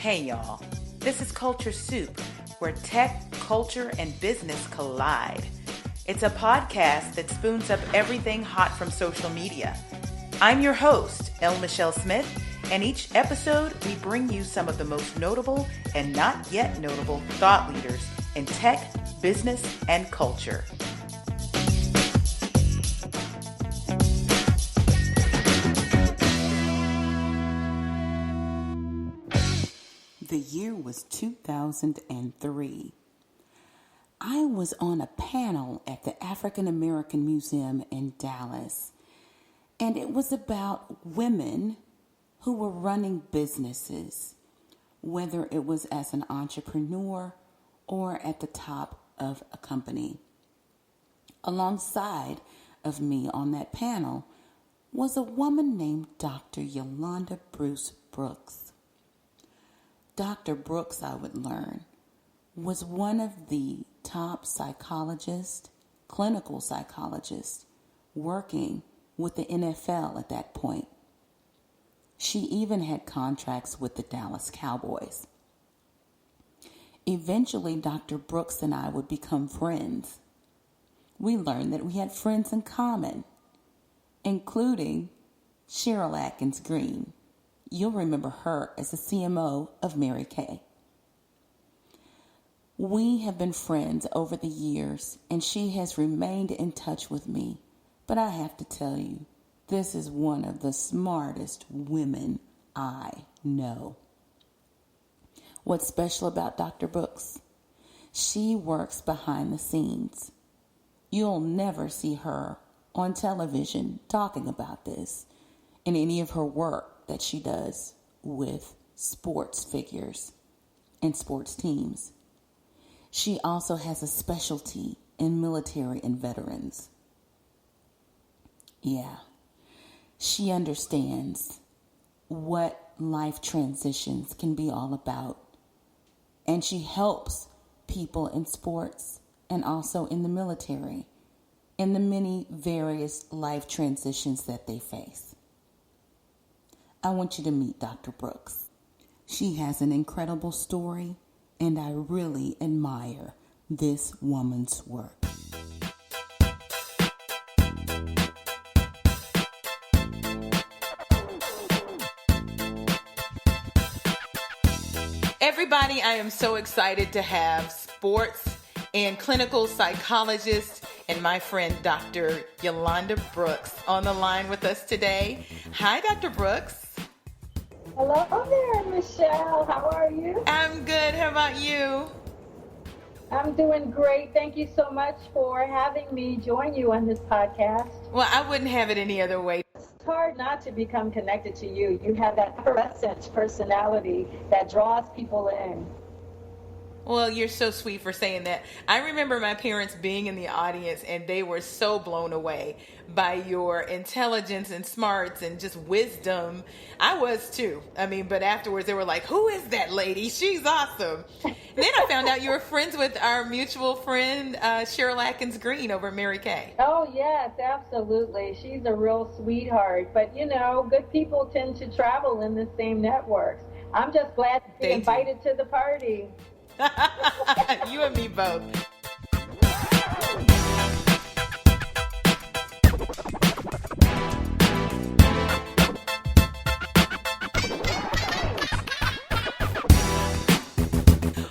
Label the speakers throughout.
Speaker 1: Hey y'all, this is Culture Soup, where tech, culture, and business collide. It's a podcast that spoons up everything hot from social media. I'm your host, L. Michelle Smith, and each episode we bring you some of the most notable and not yet notable thought leaders in tech, business, and culture. The year was 2003. I was on a panel at the African American Museum in Dallas, and it was about women who were running businesses, whether it was as an entrepreneur or at the top of a company. Alongside of me on that panel was a woman named Dr. Yolanda Bruce Brooks. Dr. Brooks, I would learn, was one of the top psychologists, clinical psychologists, working with the NFL at that point. She even had contracts with the Dallas Cowboys. Eventually, Dr. Brooks and I would become friends. We learned that we had friends in common, including Cheryl Atkins Green. You'll remember her as the CMO of Mary Kay. We have been friends over the years, and she has remained in touch with me. But I have to tell you, this is one of the smartest women I know. What's special about Dr. Brooks? She works behind the scenes. You'll never see her on television talking about this in any of her work that she does with sports figures and sports teams. She also has a specialty in military and veterans. Yeah, she understands what life transitions can be all about. And she helps people in sports and also in the military in the many various life transitions that they face. I want you to meet Dr. Brooks. She has an incredible story, and I really admire this woman's work. Everybody, I am so excited to have sports and clinical psychologist and my friend Dr. Yolanda Brooks on the line with us today. Hi, Dr. Brooks.
Speaker 2: Hello there, Michelle. How are you?
Speaker 1: I'm good. How about you?
Speaker 2: I'm doing great. Thank you so much for having me join you on this podcast.
Speaker 1: Well, I wouldn't have it any other way.
Speaker 2: It's hard not to become connected to you. You have that effervescent personality that draws people in.
Speaker 1: Well, you're so sweet for saying that. I remember my parents being in the audience and they were so blown away by your intelligence and smarts and just wisdom. I was too. But afterwards they were like, who is that lady? She's awesome. And then I found out you were friends with our mutual friend, Cheryl Atkins Green over at Mary Kay.
Speaker 2: Oh, yes, absolutely. She's a real sweetheart. But, good people tend to travel in the same networks. I'm just glad to be invited to the party.
Speaker 1: You and me both.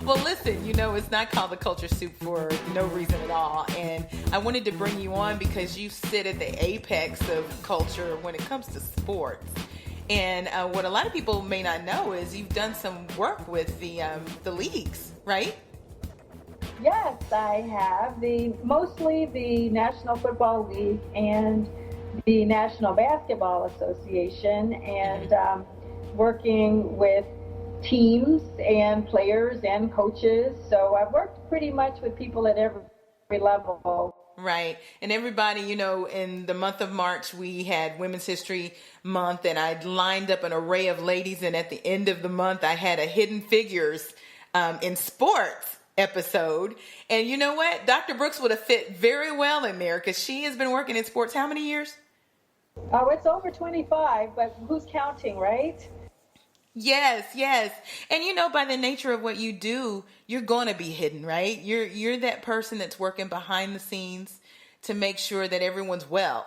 Speaker 1: Well, listen, it's not called the Culture Soup for no reason at all. And I wanted to bring you on because you sit at the apex of culture when it comes to sports. And what a lot of people may not know is you've done some work with the leagues, right?
Speaker 2: Yes, I have. Mostly the National Football League and the National Basketball Association, and working with teams and players and coaches. So I've worked pretty much with people at every level.
Speaker 1: Right. And everybody, in the month of March, we had Women's History Month, and I lined up an array of ladies. And at the end of the month, I had a Hidden Figures in sports episode. And you know what? Dr. Brooks would have fit very well in there because she has been working in sports how many years?
Speaker 2: Oh, it's over 25, but who's counting, right?
Speaker 1: Yes, yes. And by the nature of what you do, you're going to be hidden, right? You're that person that's working behind the scenes to make sure that everyone's well.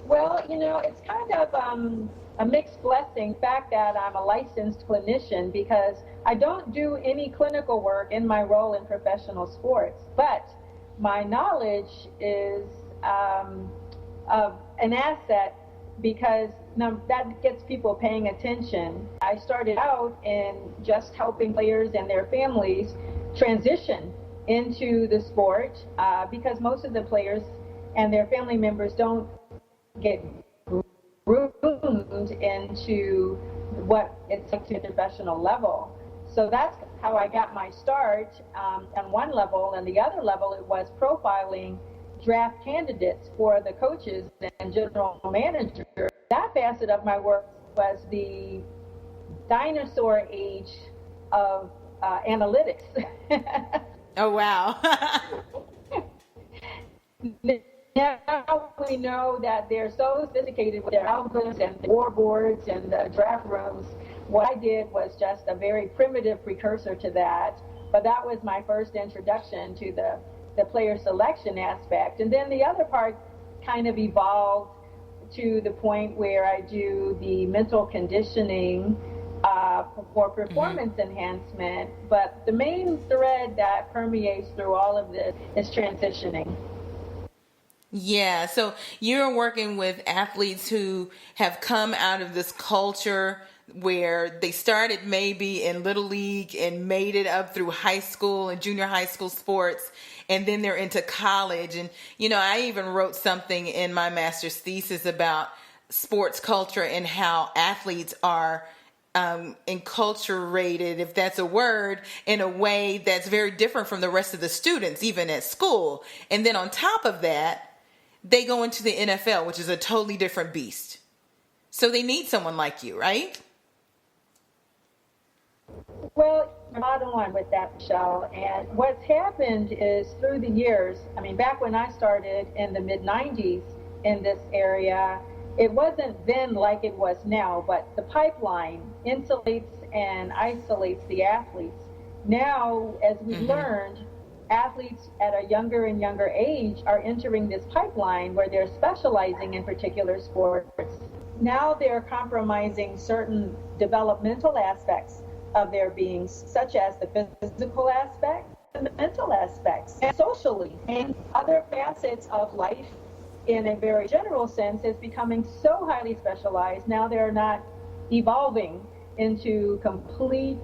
Speaker 2: Well, it's kind of a mixed blessing, the fact that I'm a licensed clinician, because I don't do any clinical work in my role in professional sports, but my knowledge is an asset because now that gets people paying attention. I started out in just helping players and their families transition into the sport because most of the players and their family members don't get groomed into what it's like to a professional level. So that's how I got my start on one level. And the other level, it was profiling draft candidates for the coaches and general manager. That facet of my work was the dinosaur age of analytics.
Speaker 1: Oh, wow.
Speaker 2: Now we know that they're so sophisticated with their algorithms and the war boards and the draft rooms. What I did was just a very primitive precursor to that, but that was my first introduction to the player selection aspect. And then the other part kind of evolved to the point where I do the mental conditioning for performance enhancement. But the main thread that permeates through all of this is transitioning.
Speaker 1: Yeah, so you're working with athletes who have come out of this culture where they started maybe in little league and made it up through high school and junior high school sports, and then they're into college. And, I even wrote something in my master's thesis about sports culture and how athletes are enculturated, if that's a word, in a way that's very different from the rest of the students, even at school. And then on top of that, they go into the NFL, which is a totally different beast. So they need someone like you, right?
Speaker 2: Well, bottom line with that, Michelle, and what's happened is through the years, back when I started in the mid-90s in this area, it wasn't then like it was now, but the pipeline insulates and isolates the athletes. Now, as we've learned, athletes at a younger and younger age are entering this pipeline where they're specializing in particular sports. Now they're compromising certain developmental aspects of their beings, such as the physical aspect, the mental aspects, and socially, and other facets of life in a very general sense is becoming so highly specialized. Now they're not evolving into complete,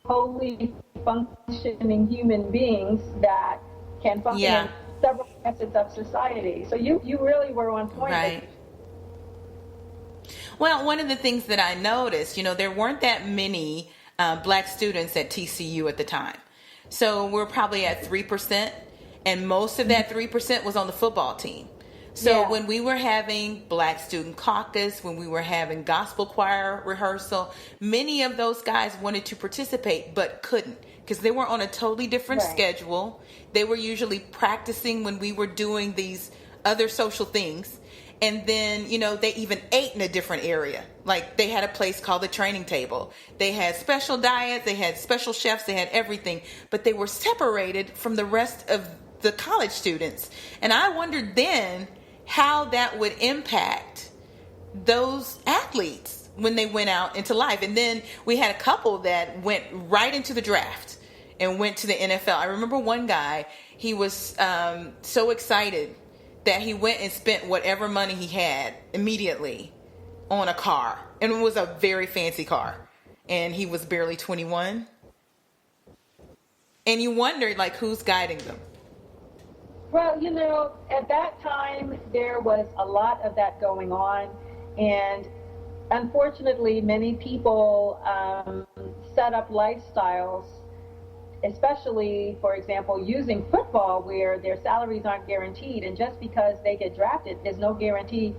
Speaker 2: wholly functioning human beings that can function in several facets of society. So you really were on point.
Speaker 1: Right. Well, one of the things that I noticed, there weren't that many black students at TCU at the time. So we're probably at 3%, and most of that 3% was on the football team. So when we were having Black Student Caucus, when we were having gospel choir rehearsal, many of those guys wanted to participate but couldn't because they were on a totally different schedule. They were usually practicing when we were doing these other social things. And then, they even ate in a different area. Like they had a place called the training table. They had special diets. They had special chefs. They had everything. But they were separated from the rest of the college students. And I wondered then how that would impact those athletes when they went out into life. And then we had a couple that went right into the draft and went to the NFL. I remember one guy, he was so excited that he went and spent whatever money he had immediately on a car. And it was a very fancy car. And he was barely 21. And you wondered, who's guiding them?
Speaker 2: Well, at that time, there was a lot of that going on. And unfortunately, many people set up lifestyles, especially, for example, using football where their salaries aren't guaranteed. And just because they get drafted, there's no guarantee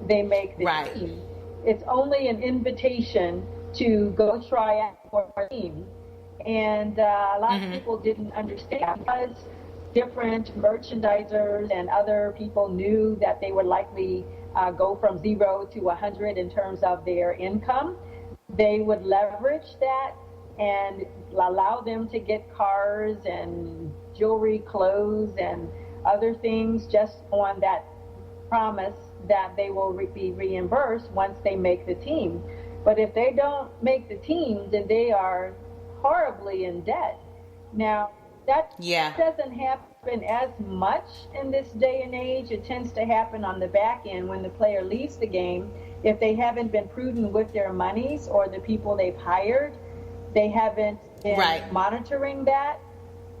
Speaker 2: they make the team. It's only an invitation to go try out for a team. And a lot of people didn't understand because different merchandisers and other people knew that they were likely go from 0 to 100 in terms of their income, they would leverage that and allow them to get cars and jewelry, clothes, and other things just on that promise that they will be reimbursed once they make the team. But if they don't make the team, then they are horribly in debt. Now, that doesn't happen as much in this day and age. It tends to happen on the back end when the player leaves the game. If they haven't been prudent with their monies or the people they've hired, they haven't been monitoring that.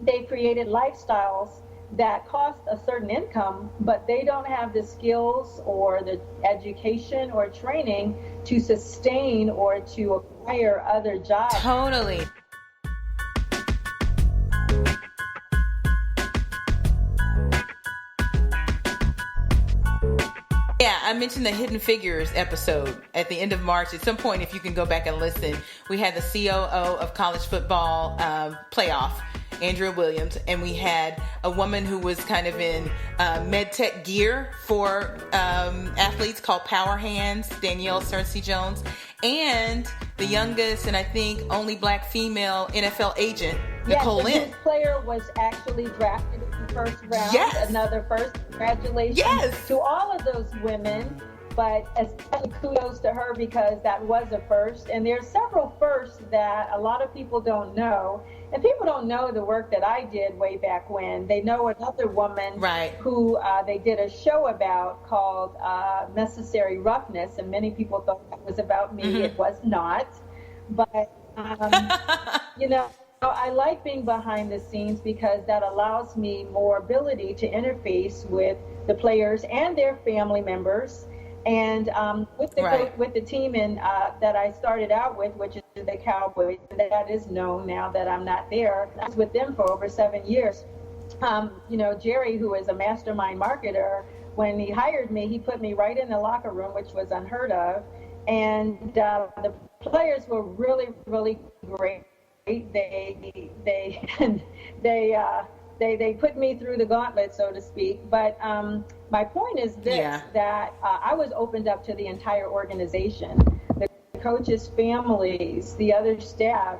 Speaker 2: They've created lifestyles that cost a certain income, but they don't have the skills or the education or training to sustain or to acquire other jobs.
Speaker 1: Totally. Yeah, I mentioned the Hidden Figures episode at the end of March. At some point, if you can go back and listen, we had the COO of college football playoff, Andrea Williams, and we had a woman who was kind of in med tech gear for athletes called Power Hands, Danielle Cersei Jones, and the youngest and I think only black female NFL agent, Nicole Lynn.
Speaker 2: This player was actually drafted in the first round.
Speaker 1: Yes.
Speaker 2: Another first. Congratulations to all of those women. But especially kudos to her because that was a first. And there's several firsts that a lot of people don't know. And people don't know the work that I did way back when. They know another woman who they did a show about called Necessary Roughness. And many people thought that was about me. Mm-hmm. It was not. But, you know, I like being behind the scenes because that allows me more ability to interface with the players and their family members. And with the team that I started out with, which is the Cowboys, that is known now that I'm not there. I was with them for over 7 years. You know, Jerry, who is a mastermind marketer, when he hired me, he put me right in the locker room, which was unheard of. And the players were really, really great. They put me through the gauntlet, so to speak. But my point is this, that I was opened up to the entire organization, the coaches' families, the other staff.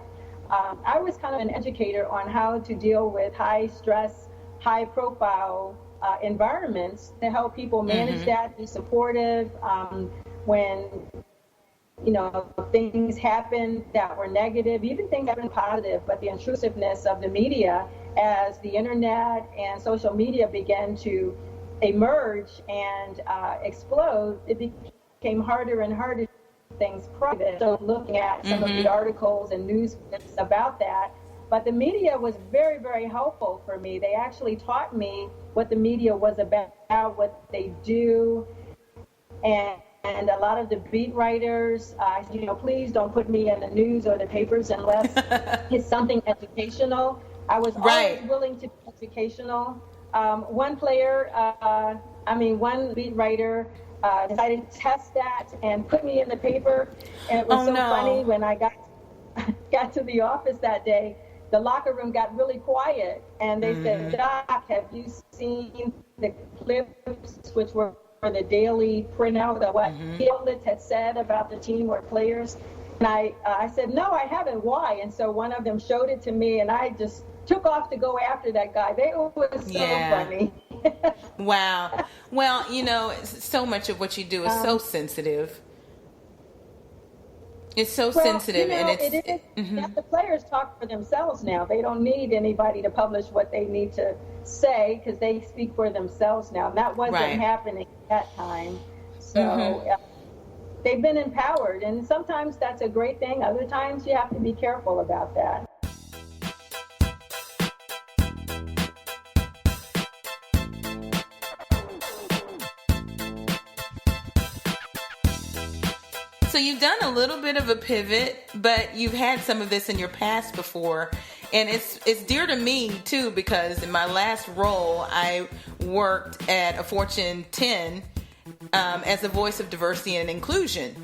Speaker 2: I was kind of an educator on how to deal with high stress, high profile environments to help people manage that, be supportive when you know, things happen that were negative, even things that were positive, but the intrusiveness of the media as the internet and social media began to emerge and explode, it became harder and harder to keep things private. So looking at some of the articles and news about that, but the media was very, very helpful for me. They actually taught me what the media was about, what they do, and a lot of the beat writers, you know, please don't put me in the news or the papers unless it's something educational. I was always willing to be educational. One beat writer decided to test that and put me in the paper. And it was funny when I got to the office that day, the locker room got really quiet. And they said, Doc, have you seen the clips which were for the daily printout of what the outlets had said about the team or players? And I said, no, I haven't. Why? And so one of them showed it to me, and I just took off to go after that guy. It was so funny.
Speaker 1: Wow. Well, you know, so much of what you do is so sensitive. It's so sensitive,
Speaker 2: you know,
Speaker 1: and it's
Speaker 2: the players talk for themselves now. They don't need anybody to publish what they need to say because they speak for themselves now. And that wasn't happening at that time. So they've been empowered, and sometimes that's a great thing. Other times you have to be careful about that.
Speaker 1: So you've done a little bit of a pivot, but you've had some of this in your past before. And it's dear to me, too, because in my last role, I worked at a Fortune 10 as a voice of diversity and inclusion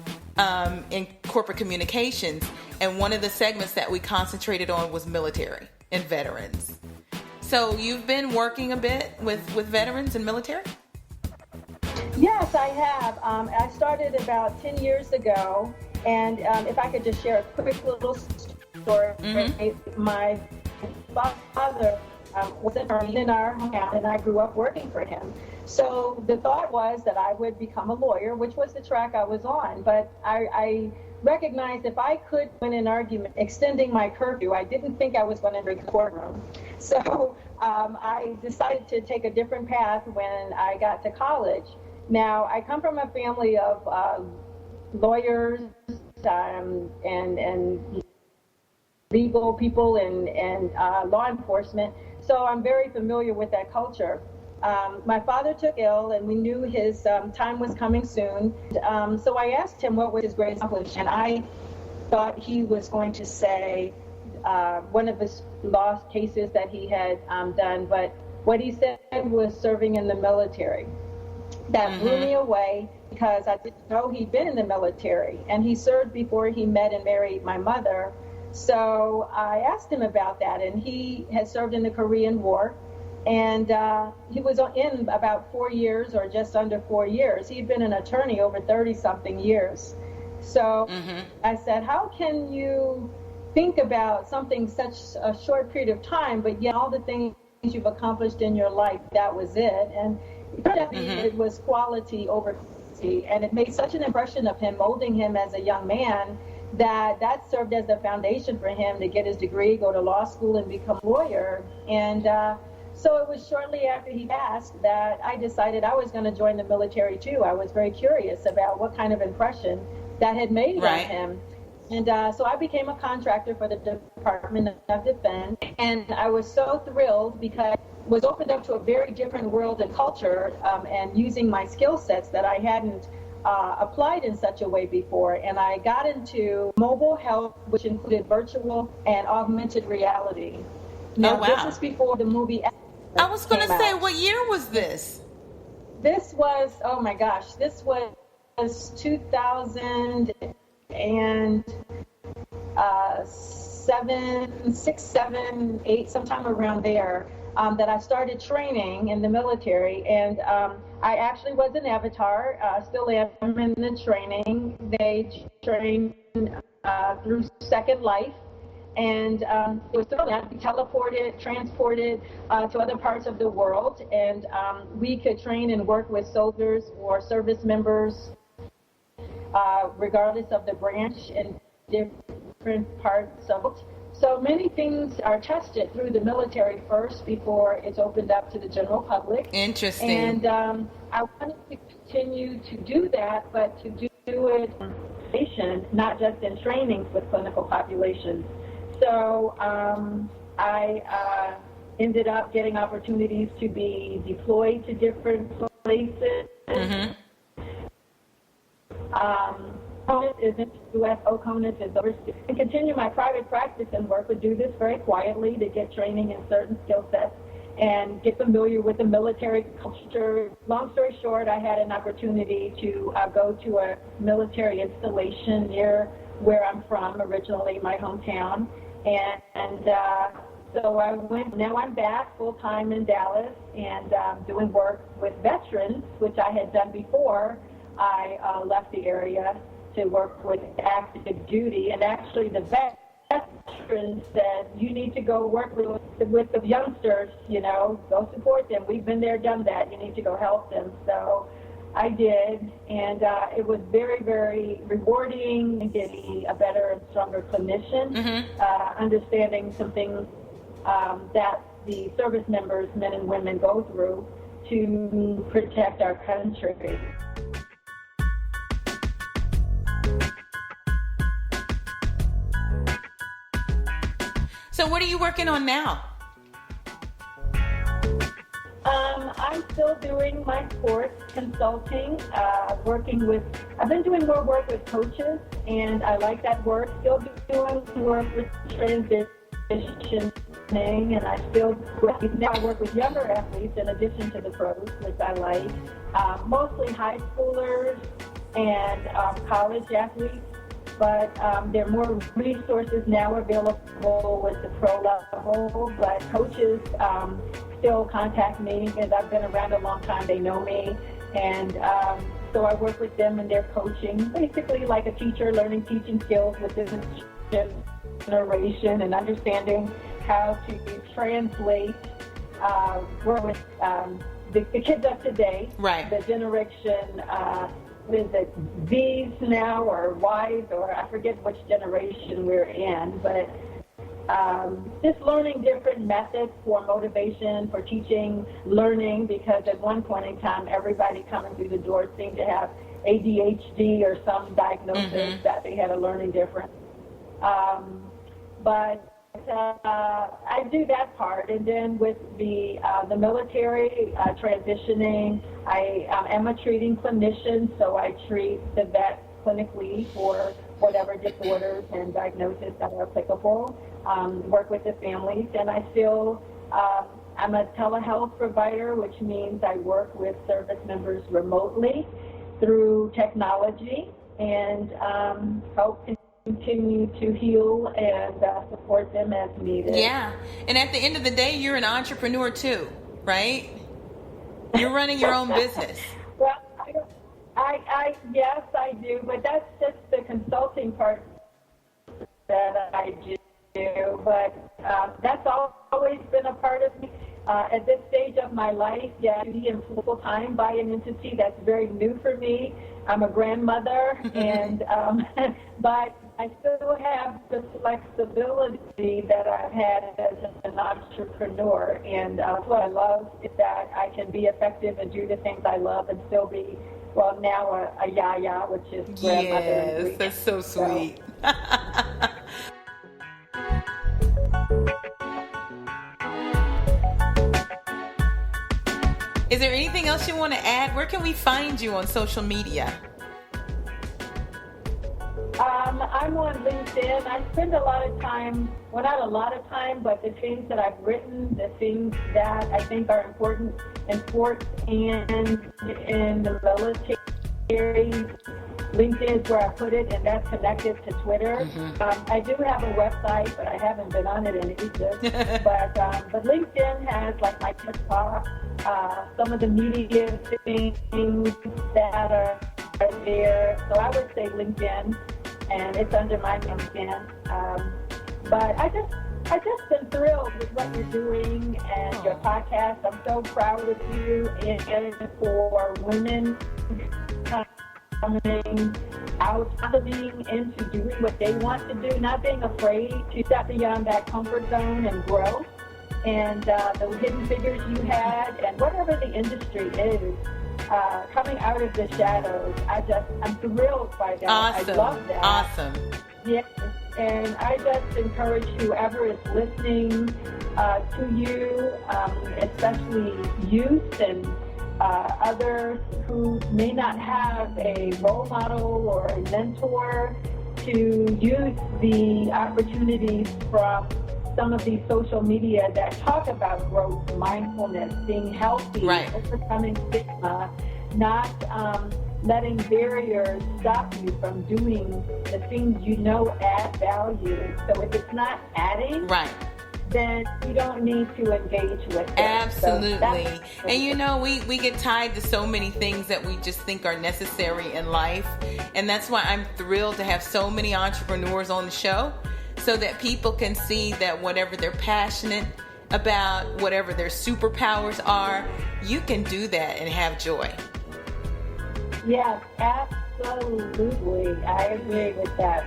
Speaker 1: in corporate communications. And one of the segments that we concentrated on was military and veterans. So you've been working a bit with veterans and military?
Speaker 2: Yes, I have. I started about 10 years ago, and if I could just share a quick little story,
Speaker 1: Mm-hmm.
Speaker 2: my father was an attorney in our hometown, and I grew up working for him. So the thought was that I would become a lawyer, which was the track I was on. But I recognized if I could win an argument extending my curfew, I didn't think I was going to enter the courtroom. So I decided to take a different path when I got to college. Now, I come from a family of lawyers and legal people and law enforcement, so I'm very familiar with that culture. My father took ill, and we knew his time was coming soon. So I asked him what was his greatest accomplishment, and I thought he was going to say one of his lost cases that he had done, but what he said was serving in the military. That blew me away because I didn't know he'd been in the military, and he served before he met and married my mother. So I asked him about that, and he had served in the Korean War, and he was in about 4 years or just under 4 years. He'd been an attorney over 30-something years. So I said, how can you think about something such a short period of time, but yet all the things you've accomplished in your life, that was it? And it was quality over quantity, and it made such an impression of him, molding him as a young man, that served as the foundation for him to get his degree, go to law school, and become a lawyer. And so it was shortly after he passed that I decided I was going to join the military too. I was very curious about what kind of impression that had made on him. And so I became a contractor for the Department of Defense, and I was so thrilled because it was opened up to a very different world and culture, and using my skill sets that I hadn't applied in such a way before. And I got into mobile health, which included virtual and augmented reality. Now, this is before the movie.
Speaker 1: I was going to say, what year was this?
Speaker 2: This was, oh my gosh, this was 2007, 6, 7, 8, sometime around there, that I started training in the military. And I actually was an avatar, still am in the training. They train through Second Life. And it was through that we teleported, transported to other parts of the world, and we could train and work with soldiers or service members, regardless of the branch in different parts of it. So many things are tested through the military first before it's opened up to the general public.
Speaker 1: Interesting.
Speaker 2: And I wanted to continue to do that, but to do it in not just in trainings with clinical populations. So I ended up getting opportunities to be deployed to different places. CONUS is in the U.S., OCONUS is overseas. And continue my private practice and work, but do this very quietly to get training in certain skill sets and get familiar with the military culture. Long story short, I had an opportunity to go to a military installation near where I'm from, originally my hometown. And so I went. Now I'm back full-time in Dallas and doing work with veterans, which I had done before I left the area to work with active duty. And actually the veterans said, you need to go work with the youngsters, go support them. We've been there, done that. You need to go help them. So I did, and it was very, very rewarding and getting a better and stronger clinician, understanding some things that the service members, men and women, go through to protect our country.
Speaker 1: So what are you working on now?
Speaker 2: I'm still doing my sports consulting, I've been doing more work with coaches, and I like that work. Still doing work with transitioning, and now I work with younger athletes in addition to the pros, which I like, mostly high schoolers and college athletes. But there are more resources now available with the pro level, but coaches still contact me because I've been around a long time. They know me. And so I work with them in their coaching, basically like a teacher, learning teaching skills with this generation and understanding how to translate work with the kids of today,
Speaker 1: right?
Speaker 2: The generation, is it Z's now or Y's, or I forget which generation we're in, but just learning different methods for motivation, for teaching, learning, because at one point in time, everybody coming through the door seemed to have ADHD or some diagnosis that they had a learning difference. But I do that part, and then with the military transitioning, I am a treating clinician, so I treat the vets clinically for whatever disorders and diagnoses that are applicable. Work with the families, and I still I'm a telehealth provider, which means I work with service members remotely through technology and help continue to heal and support them as needed.
Speaker 1: Yeah, and at the end of the day, you're an entrepreneur too, right? You're running your own business.
Speaker 2: Well, I yes, I do, but that's just the consulting part that I do. But that's always been a part of me. At this stage of my life, to be in full-time by an entity, that's very new for me. I'm a grandmother, and but I still have the flexibility that I've had as an entrepreneur, and what I love is that I can be effective and do the things I love and still be, well, now a yaya, which is grandmother.
Speaker 1: Yes, that's so sweet. Is there anything else you want to add? Where can we find you on social media?
Speaker 2: I'm on LinkedIn. I spend a lot of time, well, not a lot of time, but the things that I've written, the things that I think are important in sports and in the military, LinkedIn is where I put it, and that's connected to Twitter. I do have a website, but I haven't been on it in ages. but LinkedIn has like my TikTok, some of the media things that are there. So I would say LinkedIn, and it's under my LinkedIn. But I just been thrilled with what you're doing and your podcast. I'm so proud of you and for women coming out, coming into doing what they want to do, not being afraid to step beyond that comfort zone and grow. And the hidden figures you had, and whatever the industry is, coming out of the shadows, I'm thrilled by that.
Speaker 1: Awesome.
Speaker 2: I love that.
Speaker 1: Awesome.
Speaker 2: Yes, and I just encourage whoever is listening to you, especially youth and others who may not have a role model or a mentor, to use the opportunities from some of these social media that talk about growth, mindfulness, being healthy, overcoming stigma, not letting barriers stop you from doing the things you know add value. So if it's not adding, then you don't need to engage with it.
Speaker 1: Absolutely. So and you know, we get tied to so many things that we just think are necessary in life. And that's why I'm thrilled to have so many entrepreneurs on the show, so that people can see that whatever they're passionate about, whatever their superpowers are, you can do that and have joy.
Speaker 2: Yes, absolutely. I agree with that.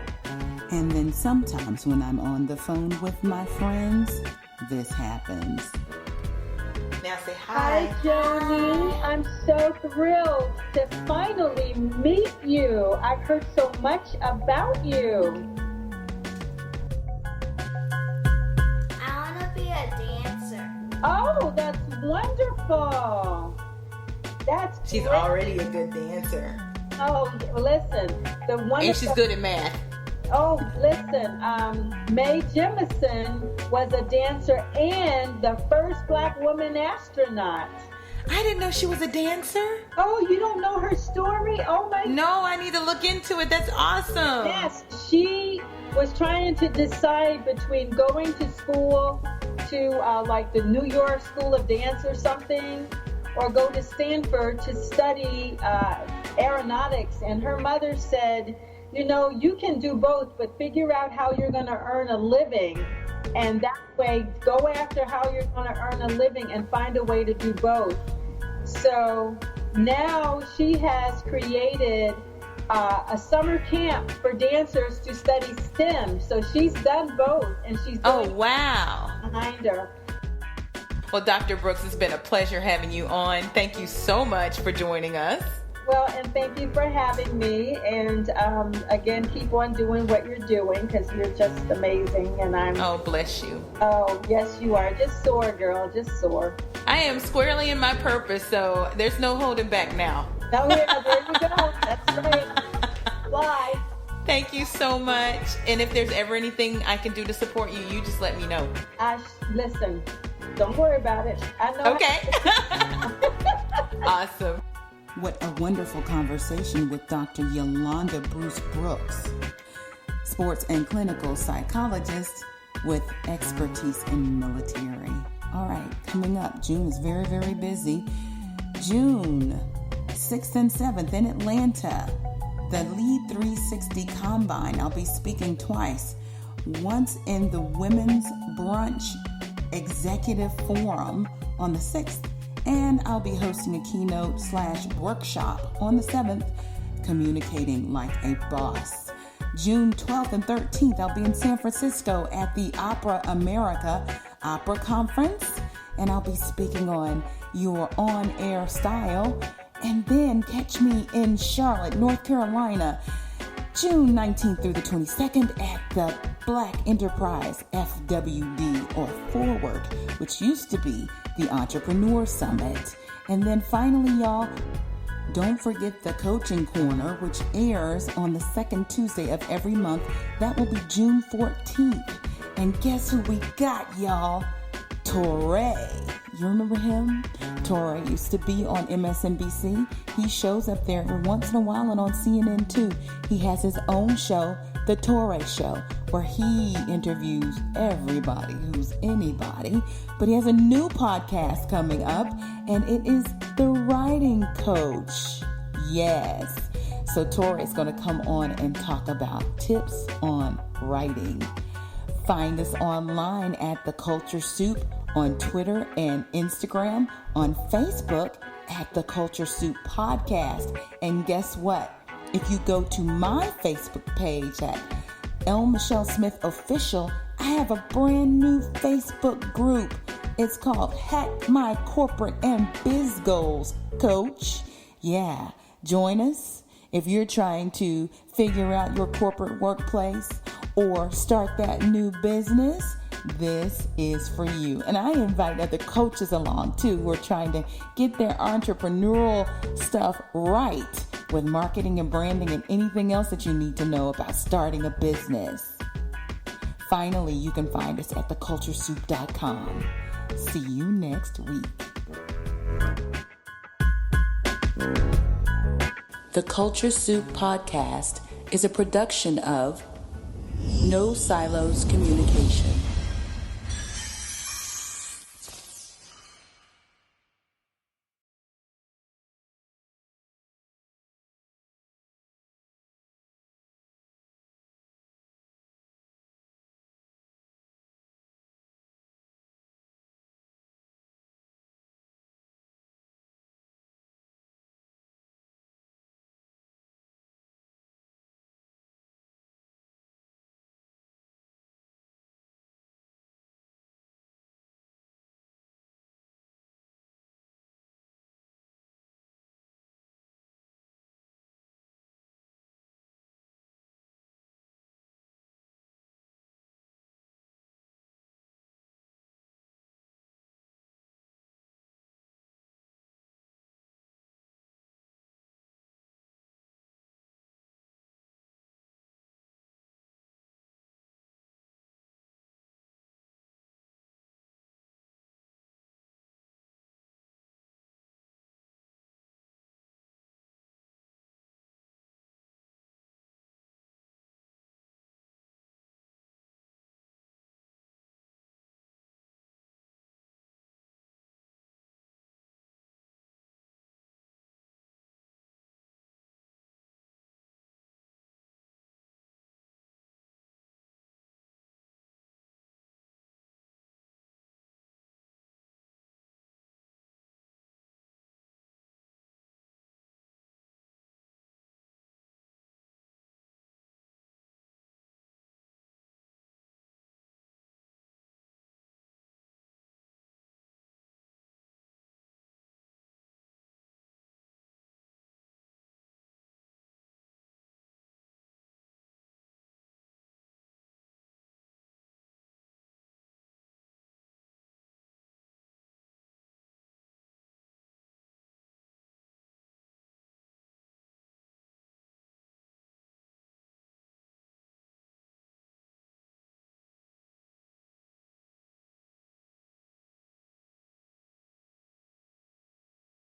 Speaker 1: And then sometimes when I'm on the phone with my friends, this happens. Now say hi.
Speaker 2: Hi, Joni. I'm so thrilled to finally meet you. I've heard so much about you. Oh, that's wonderful.
Speaker 1: She's
Speaker 2: great.
Speaker 1: Already a good dancer.
Speaker 2: Oh, listen. The wonderful.
Speaker 1: And she's good at math.
Speaker 2: Oh, listen. Mae Jemison was a dancer and the first Black woman astronaut.
Speaker 1: I didn't know she was a dancer.
Speaker 2: Oh, you don't know her story? Oh, my God.
Speaker 1: No, I need to look into it. That's awesome.
Speaker 2: Yes, she was trying to decide between going to school to like the New York School of Dance or something, or go to Stanford to study aeronautics. And her mother said, you can do both, but figure out how you're going to earn a living. And that way, go after how you're going to earn a living and find a way to do both. So now she has created a summer camp for dancers to study STEM. So she's done both, and she's doing behind her.
Speaker 3: Well, Dr. Brooks, it's been a pleasure having you on. Thank you so much for joining us.
Speaker 2: Well, and thank you for having me. And again, keep on doing what you're doing, because you're just amazing. And
Speaker 3: Oh, bless you.
Speaker 2: Oh, yes, you are. Just soar, girl. Just soar.
Speaker 3: I am squarely in my purpose, so there's no holding back now.
Speaker 2: Oh, yeah, there you go. That's right. Fly.
Speaker 3: Thank you so much. And if there's ever anything I can do to support you, you just let me know.
Speaker 2: Listen, don't worry about it. I know.
Speaker 3: Okay. Awesome.
Speaker 1: What a wonderful conversation with Dr. Yolanda Bruce Brooks, sports and clinical psychologist with expertise in military. All right, coming up, June is very, very busy. June 6th and 7th in Atlanta, the Lead 360 Combine. I'll be speaking twice, once in the Women's Brunch Executive Forum on the 6th, and I'll be hosting a keynote/workshop on the 7th, Communicating Like a Boss. June 12th and 13th, I'll be in San Francisco at the Opera America Opera Conference, and I'll be speaking on your on-air style. And then catch me in Charlotte, North Carolina, June 19th through the 22nd at the Black Enterprise FWD, or Forward, which used to be the Entrepreneur Summit. And then finally, y'all, don't forget the Coaching Corner, which airs on the second Tuesday of every month. That will be June 14th. And guess who we got, y'all? Torre. You remember him? Torre used to be on MSNBC. He shows up there every once in a while, and on CNN too. He has his own show, The Torre Show, where he interviews everybody who's anybody. But he has a new podcast coming up, and it is The Writing Coach. Yes. So Torre is going to come on and talk about tips on writing. Find us online at The Culture Soup on Twitter and Instagram, on Facebook at The Culture Soup Podcast. And guess what? If you go to my Facebook page at L. Michelle Smith Official, I have a brand new Facebook group. It's called Hack My Corporate and Biz Goals, Coach. Yeah, join us if you're trying to figure out your corporate workplace or start that new business. This is for you. And I invite other coaches along too who are trying to get their entrepreneurial stuff right with marketing and branding and anything else that you need to know about starting a business. Finally, you can find us at theculturesoup.com. See you next week. The Culture Soup Podcast is a production of No Silos Communication.